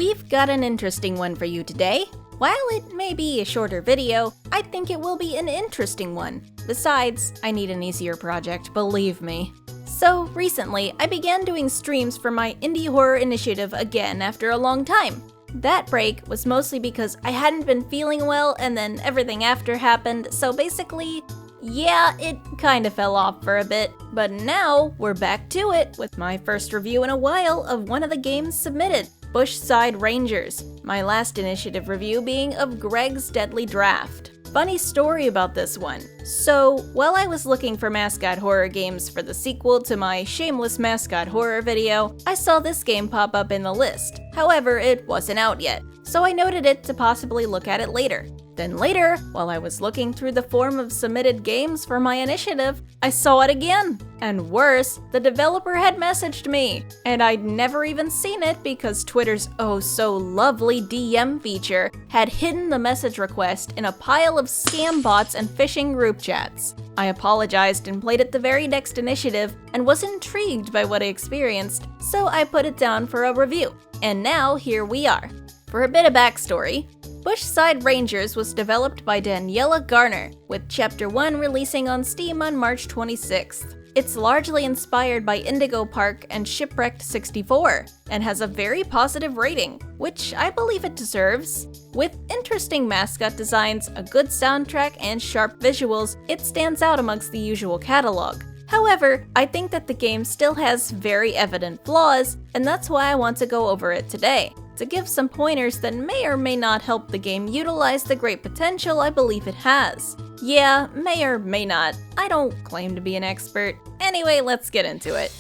We've got an interesting one for you today. While it may be a shorter video, I think it will be an interesting one. Besides, I need an easier project, believe me. So recently, I began doing streams for my indie horror initiative again after a long time. That break was mostly because I hadn't been feeling well and then everything after happened, so basically, yeah, it kinda fell off for a bit. But now, we're back to it with my first review in a while of one of the games submitted, Bushside Rangers, my last initiative review being of Greg's Deadly Draft. Funny story about this one. So, while I was looking for Mascot horror games for the sequel to my shameless Mascot horror video, I saw this game pop up in the list. However, it wasn't out yet, so I noted it to possibly look at it later. Then later, while I was looking through the form of submitted games for my initiative, I saw it again. And worse, the developer had messaged me, and I'd never even seen it because Twitter's oh-so-lovely DM feature had hidden the message request in a pile of scam bots and phishing group chats. I apologized and played it the very next initiative and was intrigued by what I experienced, so I put it down for a review. And now, here we are. For a bit of backstory, Bushside Rangers was developed by Daniella Garner, with Chapter 1 releasing on Steam on March 26th. It's largely inspired by Indigo Park and Shipwrecked 64, and has a very positive rating, which I believe it deserves. With interesting mascot designs, a good soundtrack, and sharp visuals, it stands out amongst the usual catalog. However, I think that the game still has very evident flaws, and that's why I want to go over it today, to give some pointers that may or may not help the game utilize the great potential I believe it has. Yeah, may or may not. I don't claim to be an expert. Anyway, let's get into it.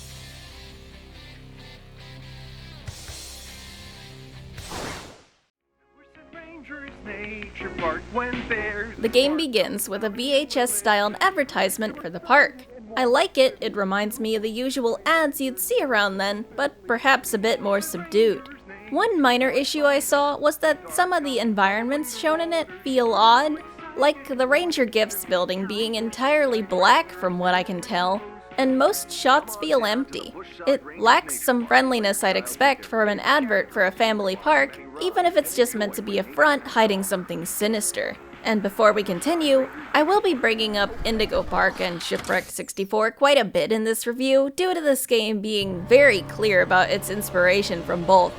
Rangers Nature Park when there's The game begins with a VHS-styled advertisement for the park. I like it, it reminds me of the usual ads you'd see around then, but perhaps a bit more subdued. One minor issue I saw was that some of the environments shown in it feel odd, like the Ranger Gifts building being entirely black from what I can tell, and most shots feel empty. It lacks some friendliness I'd expect from an advert for a family park, even if it's just meant to be a front hiding something sinister. And before we continue, I will be bringing up Indigo Park and Shipwrecked 64 quite a bit in this review, due to this game being very clear about its inspiration from both.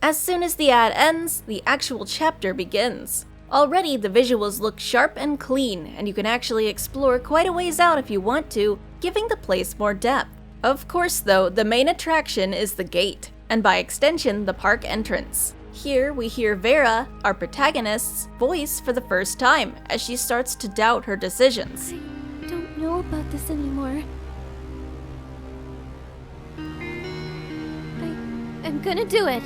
As soon as the ad ends, the actual chapter begins. Already the visuals look sharp and clean, and you can actually explore quite a ways out if you want to, giving the place more depth. Of course though, the main attraction is the gate, and by extension, the park entrance. Here we hear Vera, our protagonist's voice for the first time, as she starts to doubt her decisions. I don't know about this anymore. I'm gonna do it.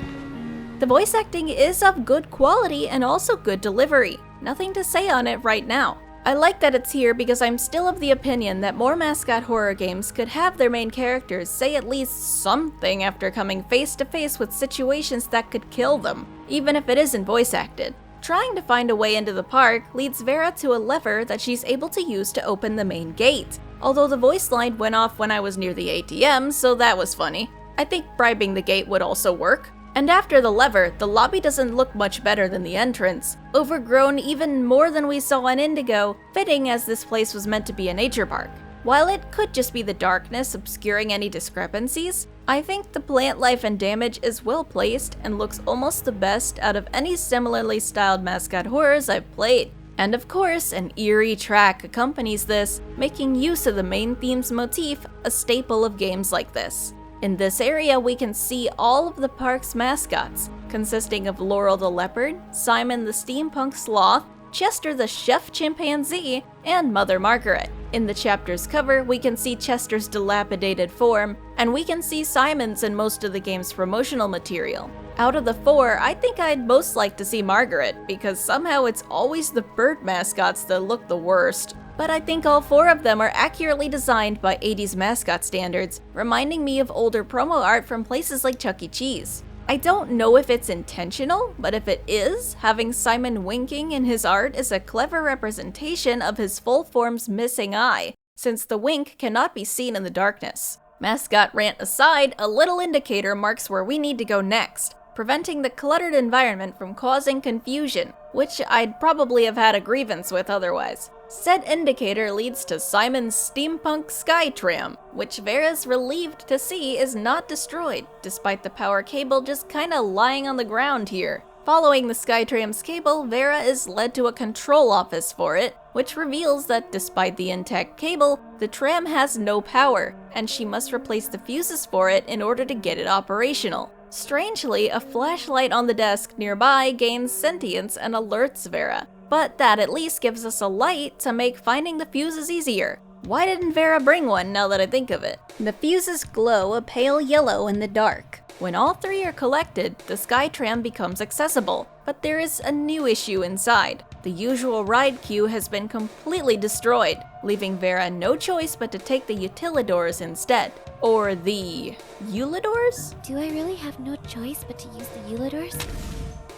The voice acting is of good quality and also good delivery. Nothing to say on it right now. I like that it's here because I'm still of the opinion that more mascot horror games could have their main characters say at least something after coming face to face with situations that could kill them, even if it isn't voice acted. Trying to find a way into the park leads Vera to a lever that she's able to use to open the main gate, although the voice line went off when I was near the ATM, so that was funny. I think bribing the gate would also work. And after the lever, the lobby doesn't look much better than the entrance, overgrown even more than we saw on Indigo, fitting as this place was meant to be a nature park. While it could just be the darkness obscuring any discrepancies, I think the plant life and damage is well placed and looks almost the best out of any similarly styled mascot horrors I've played. And of course, an eerie track accompanies this, making use of the main theme's motif, a staple of games like this. In this area, we can see all of the park's mascots, consisting of Laurel the leopard, Simon the steampunk sloth, Chester the chef chimpanzee, and Mother Margaret. In the chapter's cover, we can see Chester's dilapidated form, and we can see Simon's in most of the game's promotional material. Out of the four, I think I'd most like to see Margaret, because somehow it's always the bird mascots that look the worst. But I think all four of them are accurately designed by 80s mascot standards, reminding me of older promo art from places like Chuck E. Cheese. I don't know if it's intentional, but if it is, having Simon winking in his art is a clever representation of his full form's missing eye, since the wink cannot be seen in the darkness. Mascot rant aside, a little indicator marks where we need to go next, preventing the cluttered environment from causing confusion, which I'd probably have had a grievance with otherwise. Said indicator leads to Simon's steampunk sky tram, which Vera's relieved to see is not destroyed, despite the power cable just kinda lying on the ground here. Following the Skytram's cable, Vera is led to a control office for it, which reveals that despite the intact cable, the tram has no power, and she must replace the fuses for it in order to get it operational. Strangely, a flashlight on the desk nearby gains sentience and alerts Vera, but that at least gives us a light to make finding the fuses easier. Why didn't Vera bring one now that I think of it? The fuses glow a pale yellow in the dark. When all three are collected, the Skytram becomes accessible, but there is a new issue inside. The usual ride queue has been completely destroyed, leaving Vera no choice but to take the utilidors instead. Or the Eulidors? Do I really have no choice but to use the Eulidors?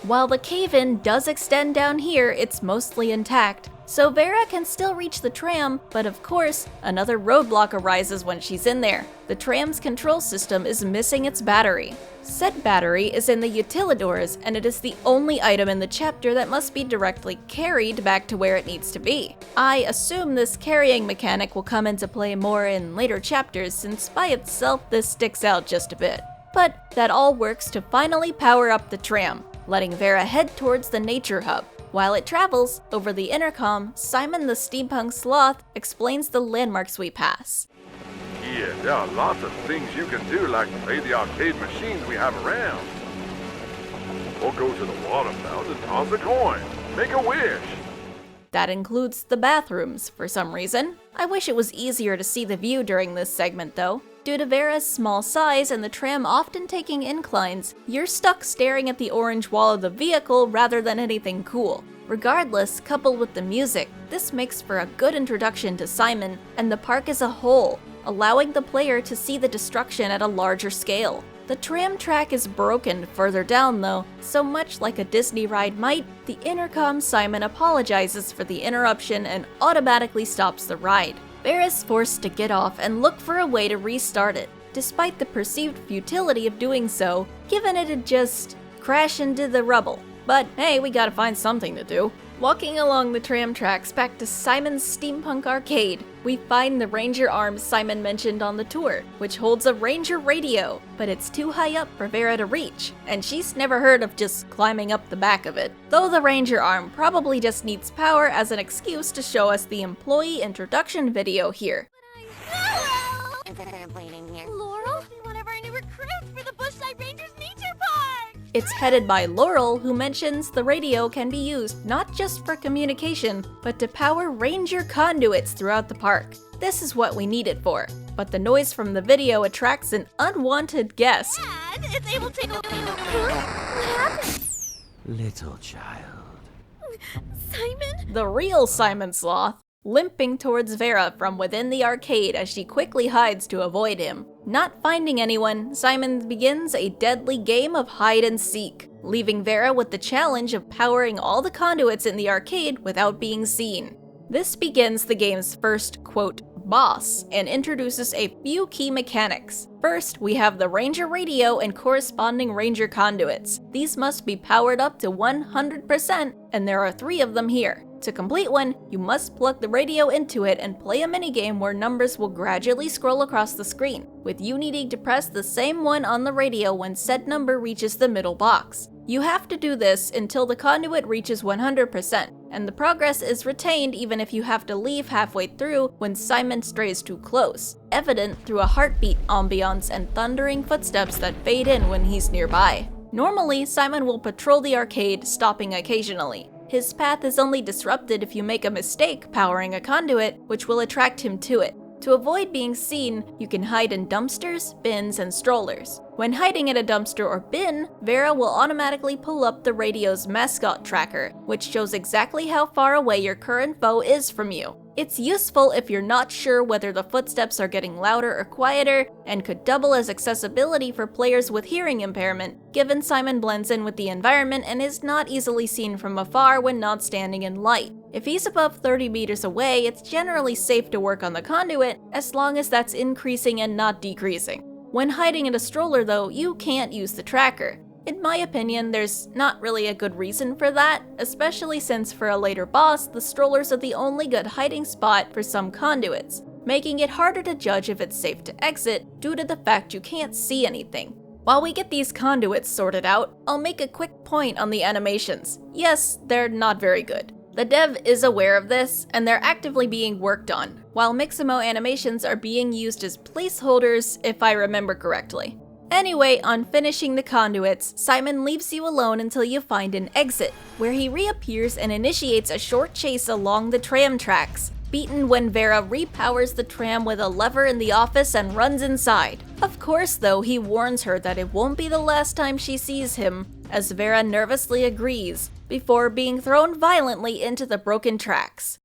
While the cave-in does extend down here, it's mostly intact, so Vera can still reach the tram, but of course, another roadblock arises when she's in there. The tram's control system is missing its battery. Said battery is in the utilidors, and it is the only item in the chapter that must be directly carried back to where it needs to be. I assume this carrying mechanic will come into play more in later chapters, since by itself this sticks out just a bit. But that all works to finally power up the tram, letting Vera head towards the nature hub. While it travels, over the intercom, Simon the steampunk sloth explains the landmarks we pass. Yeah, there are lots of things you can do, like play the arcade machines we have around. Or go to the water fountain and toss a coin. Make a wish. That includes the bathrooms, for some reason. I wish it was easier to see the view during this segment, though. Due to Vera's small size and the tram often taking inclines, you're stuck staring at the orange wall of the vehicle rather than anything cool. Regardless, coupled with the music, this makes for a good introduction to Simon and the park as a whole, allowing the player to see the destruction at a larger scale. The tram track is broken further down though, so much like a Disney ride might, the intercom Simon apologizes for the interruption and automatically stops the ride. Vera's forced to get off and look for a way to restart it, despite the perceived futility of doing so, given it'd just crash into the rubble. But hey, we gotta find something to do. Walking along the tram tracks back to Simon's steampunk arcade, we find the ranger arm Simon mentioned on the tour, which holds a ranger radio, but it's too high up for Vera to reach, and she's never heard of just climbing up the back of it. Though the ranger arm probably just needs power as an excuse to show us the employee introduction video here. Laurel? One of our new recruits for the Bushside Rangers Nature Park! It's headed by Laurel, who mentions the radio can be used not just for communication, but to power ranger conduits throughout the park. This is what we need it for, but the noise from the video attracts an unwanted guest. And it's able to... What happened? Little child. Simon? The real Simon Sloth, limping towards Vera from within the arcade as she quickly hides to avoid him. Not finding anyone, Simon begins a deadly game of hide and seek, leaving Vera with the challenge of powering all the conduits in the arcade without being seen. This begins the game's first, quote, boss, and introduces a few key mechanics. First, we have the ranger radio and corresponding ranger conduits. These must be powered up to 100%, and there are 3 of them here. To complete one, you must plug the radio into it and play a minigame where numbers will gradually scroll across the screen, with you needing to press the same one on the radio when said number reaches the middle box. You have to do this until the conduit reaches 100%, and the progress is retained even if you have to leave halfway through when Simon strays too close, evident through a heartbeat ambiance and thundering footsteps that fade in when he's nearby. Normally, Simon will patrol the arcade, stopping occasionally. His path is only disrupted if you make a mistake powering a conduit, which will attract him to it. To avoid being seen, you can hide in dumpsters, bins, and strollers. When hiding in a dumpster or bin, Vera will automatically pull up the radio's Mascot tracker, which shows exactly how far away your current foe is from you. It's useful if you're not sure whether the footsteps are getting louder or quieter, and could double as accessibility for players with hearing impairment, given Simon blends in with the environment and is not easily seen from afar when not standing in light. If he's above 30 meters away, it's generally safe to work on the conduit as long as that's increasing and not decreasing. When hiding in a stroller though, you can't use the tracker. In my opinion, there's not really a good reason for that, especially since for a later boss, the strollers are the only good hiding spot for some conduits, making it harder to judge if it's safe to exit due to the fact you can't see anything. While we get these conduits sorted out, I'll make a quick point on the animations. Yes, they're not very good. The dev is aware of this, and they're actively being worked on, while Mixamo animations are being used as placeholders, if I remember correctly. Anyway, on finishing the conduits, Simon leaves you alone until you find an exit, where he reappears and initiates a short chase along the tram tracks, beaten when Vera repowers the tram with a lever in the office and runs inside. Of course though, he warns her that it won't be the last time she sees him, as Vera nervously agrees, before being thrown violently into the broken tracks.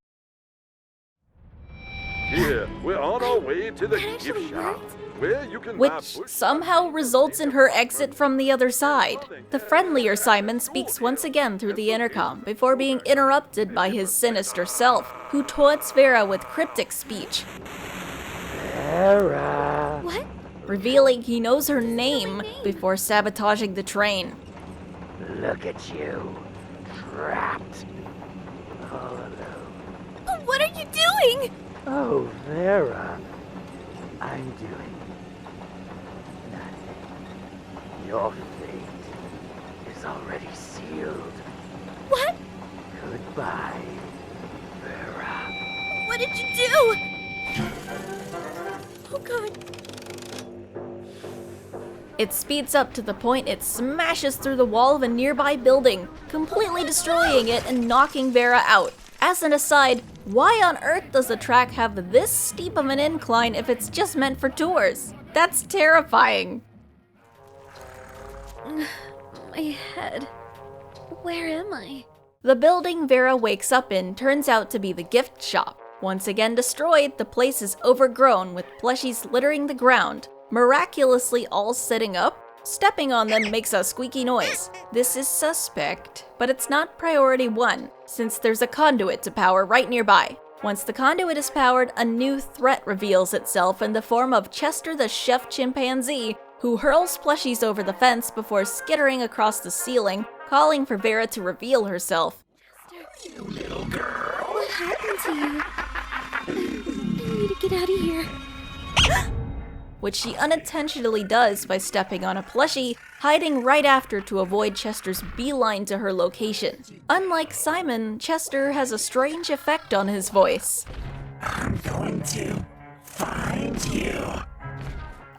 Here, we're on our way to the gift shop, where you can buy Which somehow results in her exit from the other side. The friendlier Simon speaks once again through the intercom before being interrupted by his sinister self, who taunts Vera with cryptic speech, Vera. What? revealing he knows her name before sabotaging the train. Look at you. Trapped. All alone. What are you doing? Oh, Vera. I'm doing nothing. Your fate is already sealed. What? Goodbye, Vera. What did you do? Oh god. It speeds up to the point it smashes through the wall of a nearby building, completely destroying it and knocking Vera out. As an aside, why on earth does the track have this steep of an incline if it's just meant for tours? That's terrifying. My head. Where am I? The building Vera wakes up in turns out to be the gift shop. Once again destroyed, the place is overgrown with plushies littering the ground, miraculously all sitting up. Stepping on them makes a squeaky noise. This is suspect, but it's not priority 1, since there's a conduit to power right nearby. Once the conduit is powered, a new threat reveals itself in the form of Chester the chef chimpanzee, who hurls plushies over the fence before skittering across the ceiling, calling for Vera to reveal herself. What happened to you? I need to get out of here. Which she unintentionally does by stepping on a plushie, hiding right after to avoid Chester's beeline to her location. Unlike Simon, Chester has a strange effect on his voice. I'm going to find you.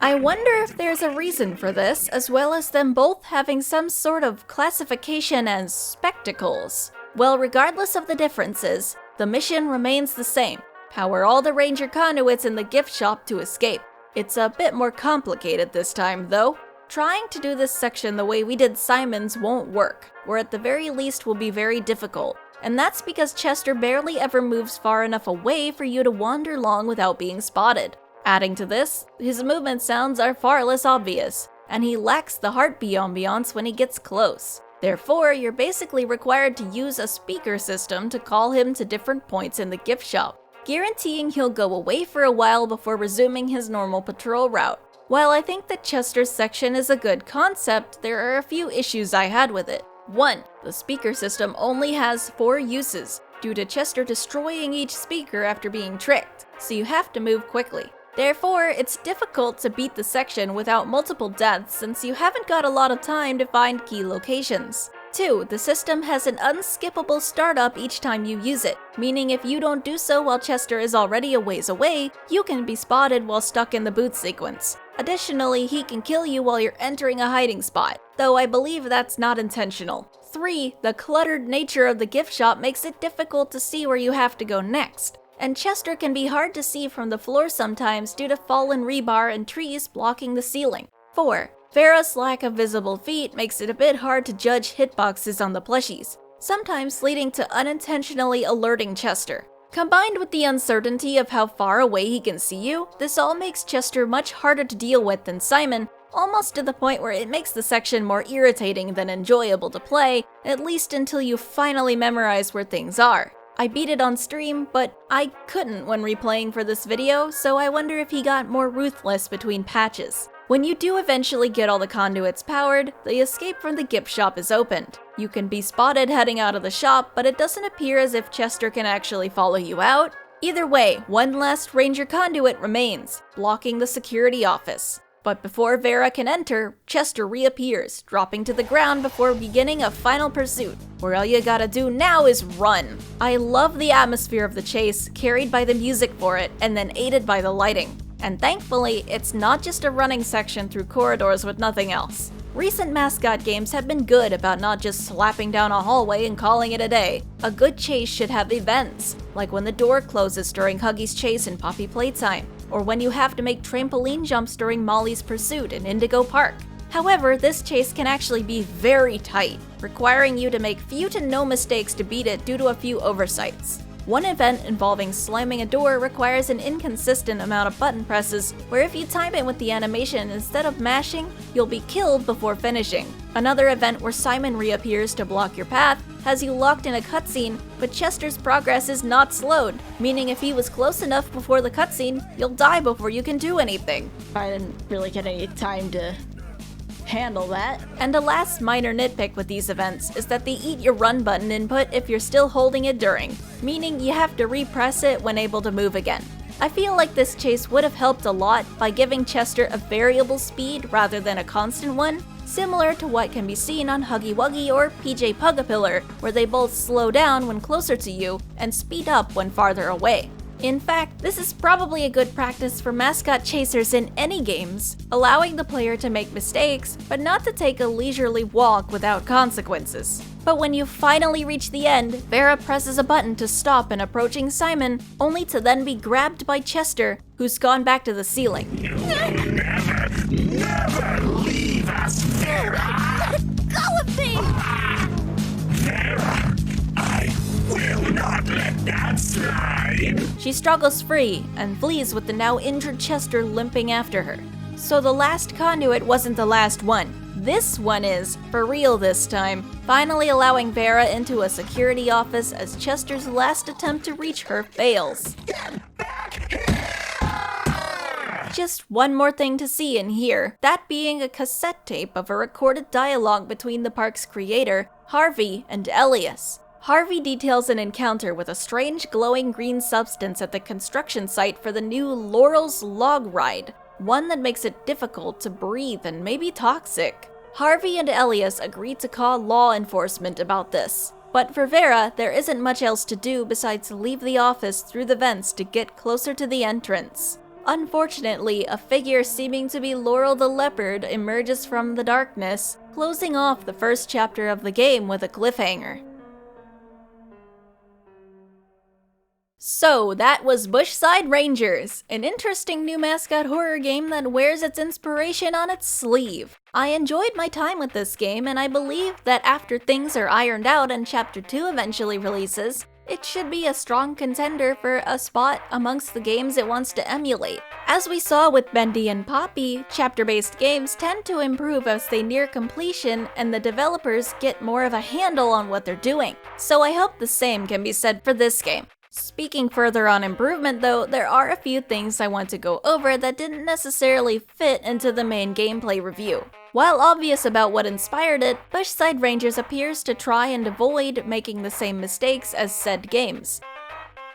I wonder if there's a reason for this, as well as them both having some sort of classification as spectacles. Well, regardless of the differences, the mission remains the same. Power all the ranger conduits in the gift shop to escape. It's a bit more complicated this time, though. Trying to do this section the way we did Simon's won't work, or at the very least will be very difficult. And that's because Chester barely ever moves far enough away for you to wander long without being spotted. Adding to this, his movement sounds are far less obvious, and he lacks the heartbeat ambiance when he gets close. Therefore, you're basically required to use a speaker system to call him to different points in the gift shop, guaranteeing he'll go away for a while before resuming his normal patrol route. While I think that Chester's section is a good concept, there are a few issues I had with it. 1. The speaker system only has 4 uses, due to Chester destroying each speaker after being tricked, so you have to move quickly. Therefore, it's difficult to beat the section without multiple deaths since you haven't got a lot of time to find key locations. 2. The system has an unskippable startup each time you use it, meaning if you don't do so while Chester is already a ways away, you can be spotted while stuck in the boot sequence. Additionally, he can kill you while you're entering a hiding spot, though I believe that's not intentional. 3. The cluttered nature of the gift shop makes it difficult to see where you have to go next, and Chester can be hard to see from the floor sometimes due to fallen rebar and trees blocking the ceiling. 4. Vera's lack of visible feet makes it a bit hard to judge hitboxes on the plushies, sometimes leading to unintentionally alerting Chester. Combined with the uncertainty of how far away he can see you, this all makes Chester much harder to deal with than Simon, almost to the point where it makes the section more irritating than enjoyable to play, at least until you finally memorize where things are. I beat it on stream, but I couldn't when replaying for this video, so I wonder if he got more ruthless between patches. When you do eventually get all the conduits powered, the escape from the gift shop is opened. You can be spotted heading out of the shop, but it doesn't appear as if Chester can actually follow you out. Either way, one last Ranger conduit remains, blocking the security office. But before Vera can enter, Chester reappears, dropping to the ground before beginning a final pursuit, where all you gotta do now is run. I love the atmosphere of the chase, carried by the music for it, and then aided by the lighting. And thankfully, it's not just a running section through corridors with nothing else. Recent Mascot games have been good about not just slapping down a hallway and calling it a day. A good chase should have events, like when the door closes during Huggy's chase in Poppy Playtime, or when you have to make trampoline jumps during Molly's pursuit in Indigo Park. However, this chase can actually be very tight, requiring you to make few to no mistakes to beat it due to a few oversights. One event involving slamming a door requires an inconsistent amount of button presses, where if you time it with the animation instead of mashing, you'll be killed before finishing. Another event where Simon reappears to block your path has you locked in a cutscene, but Chester's progress is not slowed, meaning if he was close enough before the cutscene, you'll die before you can do anything. I didn't really get any time to handle that. And a last minor nitpick with these events is that they eat your run button input if you're still holding it during, meaning you have to repress it when able to move again. I feel like this chase would have helped a lot by giving Chester a variable speed rather than a constant one, similar to what can be seen on Huggy Wuggy or PJ Pugapillar, where they both slow down when closer to you and speed up when farther away. In fact, this is probably a good practice for Mascot chasers in any games, allowing the player to make mistakes, but not to take a leisurely walk without consequences. But when you finally reach the end, Vera presses a button to stop an approaching Simon, only to then be grabbed by Chester, who's gone back to the ceiling. You'll never leave us, Vera! Go with me! Vera, I will not let that slide! She struggles free and flees with the now injured Chester limping after her. So the last conduit wasn't the last one. This one is, for real this time, finally allowing Vera into a security office as Chester's last attempt to reach her fails. Just one more thing to see and hear, that being a cassette tape of a recorded dialogue between the park's creator, Harvey, and Elias. Harvey details an encounter with a strange glowing green substance at the construction site for the new Laurel's log ride, one that makes it difficult to breathe and maybe toxic. Harvey and Elias agree to call law enforcement about this, but for Vera, there isn't much else to do besides leave the office through the vents to get closer to the entrance. Unfortunately, a figure seeming to be Laurel the Leopard emerges from the darkness, closing off the first chapter of the game with a cliffhanger. So that was Bushside Rangers, an interesting new mascot horror game that wears its inspiration on its sleeve. I enjoyed my time with this game, and I believe that after things are ironed out and Chapter 2 eventually releases, it should be a strong contender for a spot amongst the games it wants to emulate. As we saw with Bendy and Poppy, chapter-based games tend to improve as they near completion and the developers get more of a handle on what they're doing. So I hope the same can be said for this game. Speaking further on improvement though, there are a few things I want to go over that didn't necessarily fit into the main gameplay review. While obvious about what inspired it, Bushside Rangers appears to try and avoid making the same mistakes as said games.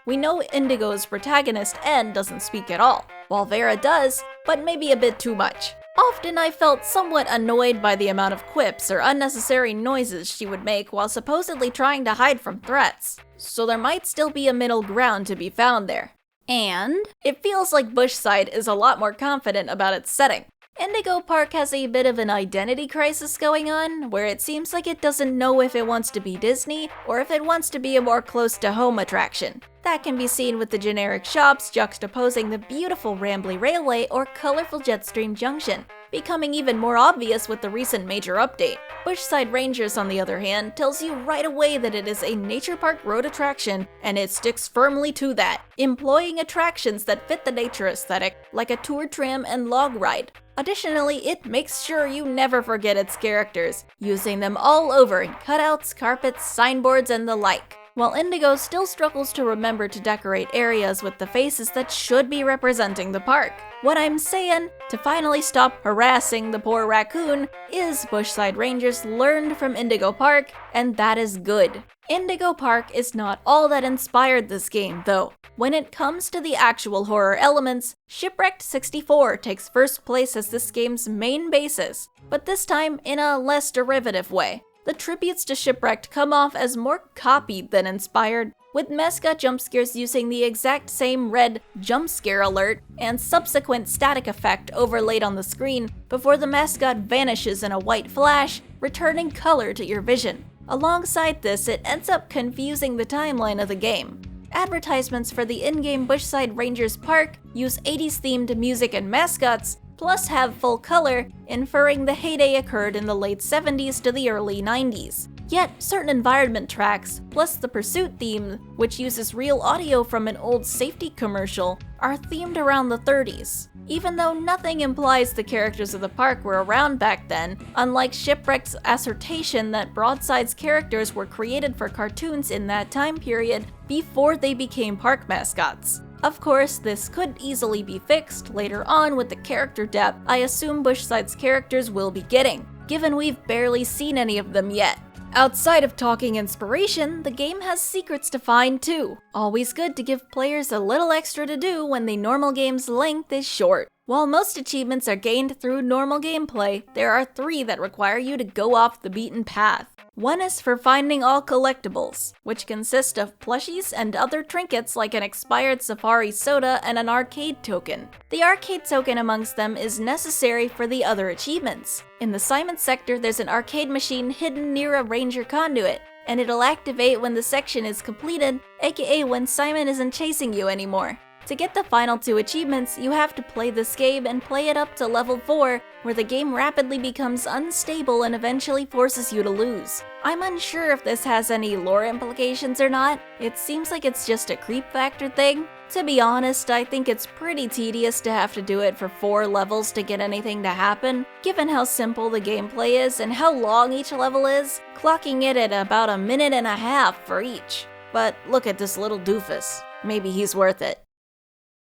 We know Indigo's protagonist, N, doesn't speak at all, while Vera does, but maybe a bit too much. Often I felt somewhat annoyed by the amount of quips or unnecessary noises she would make while supposedly trying to hide from threats. So there might still be a middle ground to be found there. And it feels like Bushside is a lot more confident about its setting. Indigo Park has a bit of an identity crisis going on, where it seems like it doesn't know if it wants to be Disney or if it wants to be a more close-to-home attraction. That can be seen with the generic shops juxtaposing the beautiful Rambly Railway or colorful Jetstream Junction, becoming even more obvious with the recent major update. Bushside Rangers, on the other hand, tells you right away that it is a nature park road attraction, and it sticks firmly to that, employing attractions that fit the nature aesthetic, like a tour tram and log ride. Additionally, it makes sure you never forget its characters, using them all over in cutouts, carpets, signboards, and the like. while Indigo still struggles to remember to decorate areas with the faces that should be representing the park. What I'm saying, to finally stop harassing the poor raccoon, is Bushside Rangers learned from Indigo Park, and that is good. Indigo Park is not all that inspired this game, though. When it comes to the actual horror elements, Shipwrecked 64 takes first place as this game's main basis, but this time in a less derivative way. The tributes to Shipwrecked come off as more copied than inspired, with Mascot jump scares using the exact same red jump scare alert and subsequent static effect overlaid on the screen before the Mascot vanishes in a white flash, returning color to your vision. Alongside this, it ends up confusing the timeline of the game. Advertisements for the in-game Bushside Rangers Park use 80s themed music and mascots, plus have full color, inferring the heyday occurred in the late 70s to the early 90s. Yet, certain environment tracks, plus the Pursuit theme, which uses real audio from an old safety commercial, are themed around the 30s. Even though nothing implies the characters of the park were around back then, unlike Shipwrecked's assertion that Broadside's characters were created for cartoons in that time period before they became park mascots. Of course, this could easily be fixed later on with the character depth I assume Bushside's characters will be getting, given we've barely seen any of them yet. Outside of talking inspiration, the game has secrets to find too. Always good to give players a little extra to do when the normal game's length is short. While most achievements are gained through normal gameplay, there are 3 that require you to go off the beaten path. One is for finding all collectibles, which consist of plushies and other trinkets like an expired Safari soda and an arcade token. The arcade token amongst them is necessary for the other achievements. In the Simon sector, there's an arcade machine hidden near a ranger conduit, and it'll activate when the section is completed, aka when Simon isn't chasing you anymore. To get the final 2 achievements, you have to play this game and play it up to level 4, where the game rapidly becomes unstable and eventually forces you to lose. I'm unsure if this has any lore implications or not. It seems like it's just a creep factor thing. To be honest, I think it's pretty tedious to have to do it for 4 levels to get anything to happen, given how simple the gameplay is and how long each level is, clocking it at about 1.5 minutes for each. But look at this little doofus. Maybe he's worth it.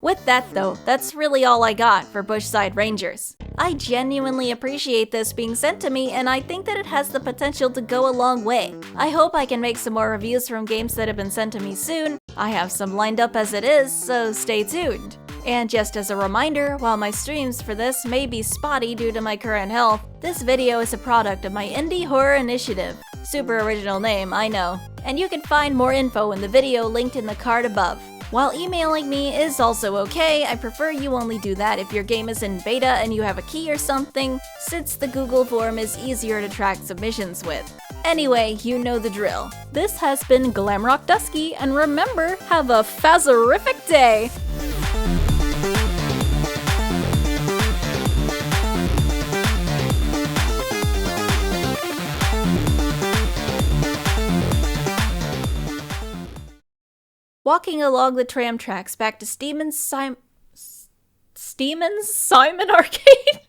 With that though, that's really all I got for Bushside Rangers. I genuinely appreciate this being sent to me, and I think that it has the potential to go a long way. I hope I can make some more reviews from games that have been sent to me soon. I have some lined up as it is, so stay tuned. And just as a reminder, while my streams for this may be spotty due to my current health, this video is a product of my indie horror initiative. Super original name, I know. And you can find more info in the video linked in the card above. While emailing me is also okay, I prefer you only do that if your game is in beta and you have a key or something, since the Google form is easier to track submissions with. Anyway, you know the drill. This has been Glamrock Dusky, and remember, have a phasorific day! Walking along the tram tracks back to Steeman's Simon Arcade?